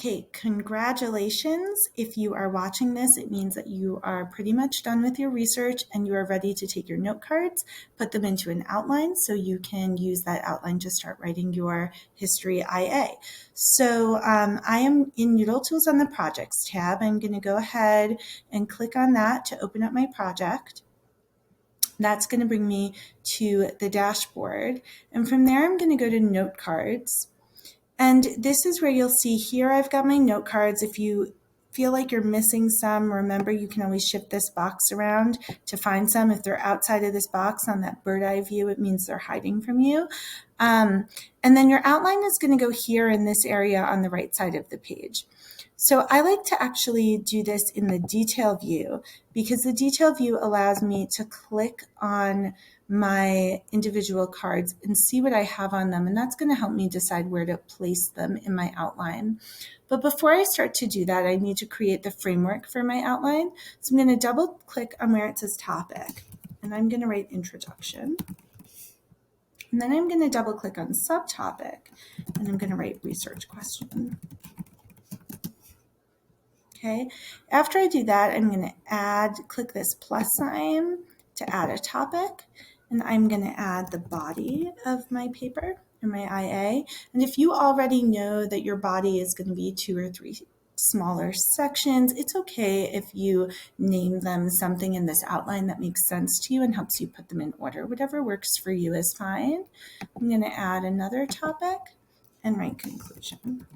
Okay, congratulations. If you are watching this, it means that you are pretty much done with your research and you are ready to take your note cards, put them into an outline so you can use that outline to start writing your history IA. So I am in NoodleTools on the Projects tab. I'm going to go ahead and click on that to open up my project. That's going to bring me to the dashboard. And from there, I'm going to go to Note Cards. And this is where you'll see here I've got my note cards. If you feel like you're missing some, remember you can always shift this box around to find some. If they're outside of this box on that bird eye view, it means they're hiding from you. And then your outline is going to go here in this area on the right side of the page. So I like to actually do this in the detail view because the detail view allows me to click on my individual cards and see what I have on them. And that's going to help me decide where to place them in my outline. But before I start to do that, I need to create the framework for my outline. So I'm going to double click on where it says topic and I'm going to write introduction. And then I'm going to double click on subtopic and I'm going to write research question. Okay, after I do that, I'm going to click this plus sign to add a topic, and I'm going to add the body of my paper or my IA. And if you already know that your body is going to be 2 or 3 smaller sections, it's okay if you name them something in this outline that makes sense to you and helps you put them in order. Whatever works for you is fine. I'm going to add another topic and write conclusion.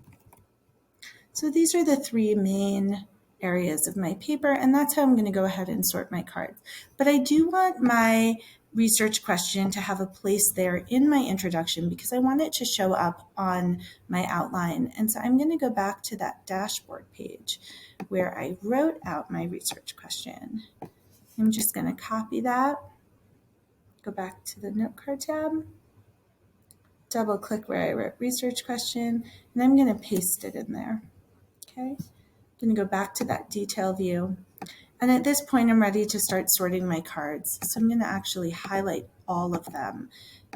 So these are the 3 main areas of my paper, and that's how I'm going to go ahead and sort my cards. But I do want my research question to have a place there in my introduction because I want it to show up on my outline. And so I'm going to go back to that dashboard page where I wrote out my research question. I'm just going to copy that, go back to the note card tab, double click where I wrote research question, and I'm going to paste it in there. Okay, I'm going to go back to that detail view. And at this point, I'm ready to start sorting my cards. So I'm going to actually highlight all of them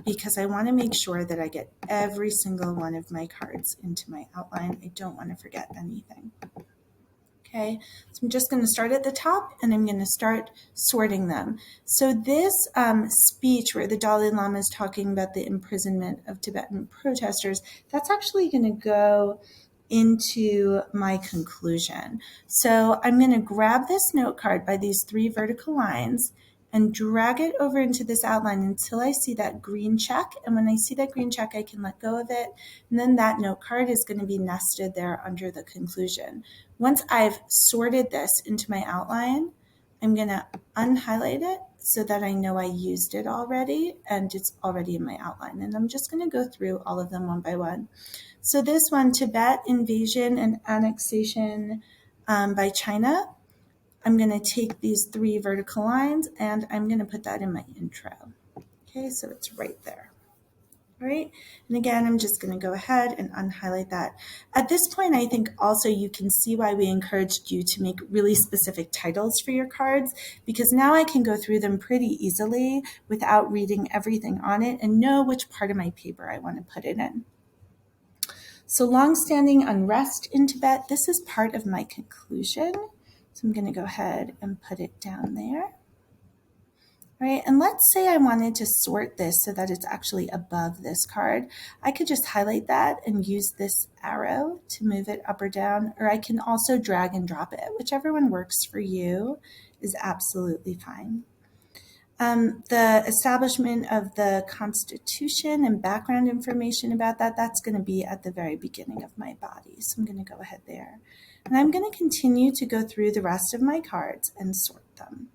because I want to make sure that I get every single one of my cards into my outline. I don't want to forget anything. Okay, so I'm just going to start at the top and I'm going to start sorting them. So this speech where the Dalai Lama is talking about the imprisonment of Tibetan protesters, that's actually going to go into my conclusion. So I'm going to grab this note card by these 3 vertical lines and drag it over into this outline until I see that green check. And when I see that green check, I can let go of it. And then that note card is going to be nested there under the conclusion. Once I've sorted this into my outline, I'm going to unhighlight it so that I know I used it already and it's already in my outline. And I'm just going to go through all of them one by one. So this one, Tibet invasion and annexation by China, I'm going to take these 3 vertical lines and I'm going to put that in my intro. Okay, so it's right there. All right, and again, I'm just going to go ahead and unhighlight that. At this point, I think also you can see why we encouraged you to make really specific titles for your cards, because now I can go through them pretty easily without reading everything on it and know which part of my paper I want to put it in. So long-standing unrest in Tibet, this is part of my conclusion. So I'm going to go ahead and put it down there. All right, and let's say I wanted to sort this so that it's actually above this card. I could just highlight that and use this arrow to move it up or down, or I can also drag and drop it. Whichever one works for you is absolutely fine. The establishment of the Constitution and background information about that, that's going to be at the very beginning of my body. So I'm going to go ahead there. And I'm going to continue to go through the rest of my cards and sort them.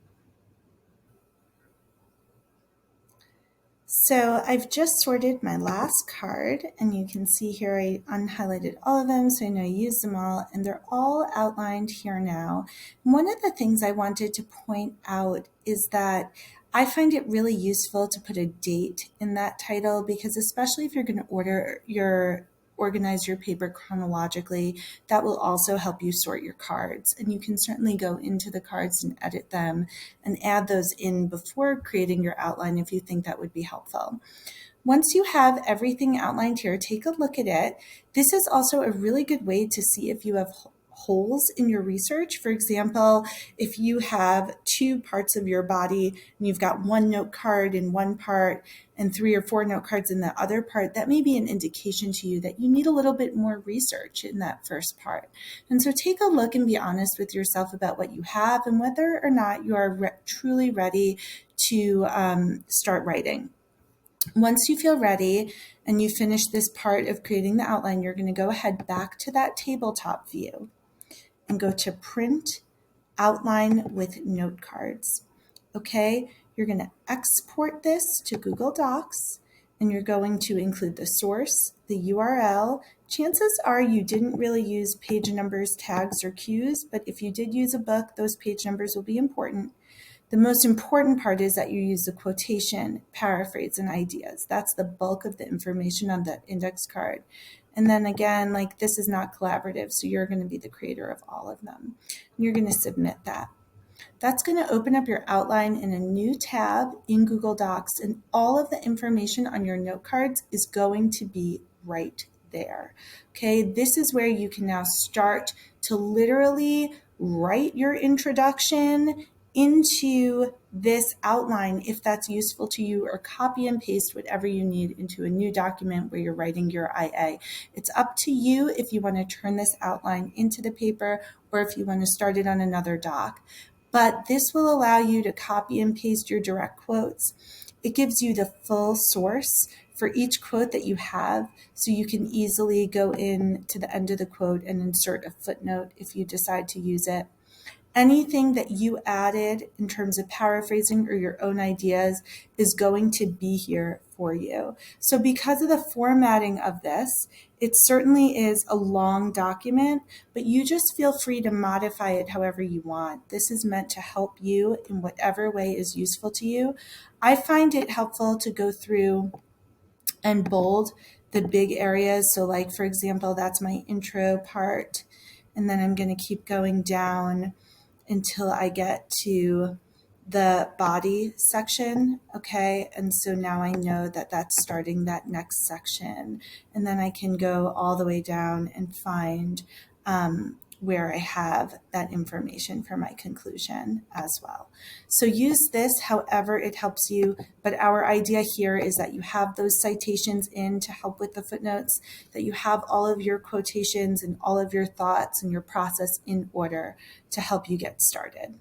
So I've just sorted my last card, and you can see here I unhighlighted all of them, so I know I used them all, and they're all outlined here now. And one of the things I wanted to point out is that I find it really useful to put a date in that title, because especially if you're going to organize your paper chronologically, that will also help you sort your cards. And you can certainly go into the cards and edit them and add those in before creating your outline if you think that would be helpful. Once you have everything outlined here, take a look at it. This is also a really good way to see if you have holes in your research. For example, if you have two parts of your body and you've got one note card in one part and 3 or 4 note cards in the other part, that may be an indication to you that you need a little bit more research in that first part. And so take a look and be honest with yourself about what you have and whether or not you are truly ready to start writing. Once you feel ready and you finish this part of creating the outline, you're going to go ahead back to that tabletop view and go to Print Outline with Note Cards. Okay, you're going to export this to Google Docs and you're going to include the source, the URL. Chances are you didn't really use page numbers, tags, or cues, but if you did use a book, those page numbers will be important. The most important part is that you use the quotation, paraphrase, and ideas. That's the bulk of the information on the index card. And then again, like this is not collaborative, so you're going to be the creator of all of them. And you're going to submit that. That's going to open up your outline in a new tab in Google Docs, and all of the information on your note cards is going to be right there. Okay, this is where you can now start to literally write your introduction into this outline if that's useful to you, or copy and paste whatever you need into a new document where you're writing your IA. It's up to you if you want to turn this outline into the paper or if you want to start it on another doc. But this will allow you to copy and paste your direct quotes. It gives you the full source for each quote that you have, so you can easily go in to the end of the quote and insert a footnote if you decide to use it. Anything that you added in terms of paraphrasing or your own ideas is going to be here for you. So because of the formatting of this, it certainly is a long document, but you just feel free to modify it however you want. This is meant to help you in whatever way is useful to you. I find it helpful to go through and bold the big areas. So like, for example, that's my intro part. And then I'm going to keep going down until I get to the body section. Okay, and so now I know that that's starting that next section, and then I can go all the way down and find where I have that information for my conclusion as well. So use this however it helps you, but our idea here is that you have those citations in to help with the footnotes, that you have all of your quotations and all of your thoughts and your process in order to help you get started.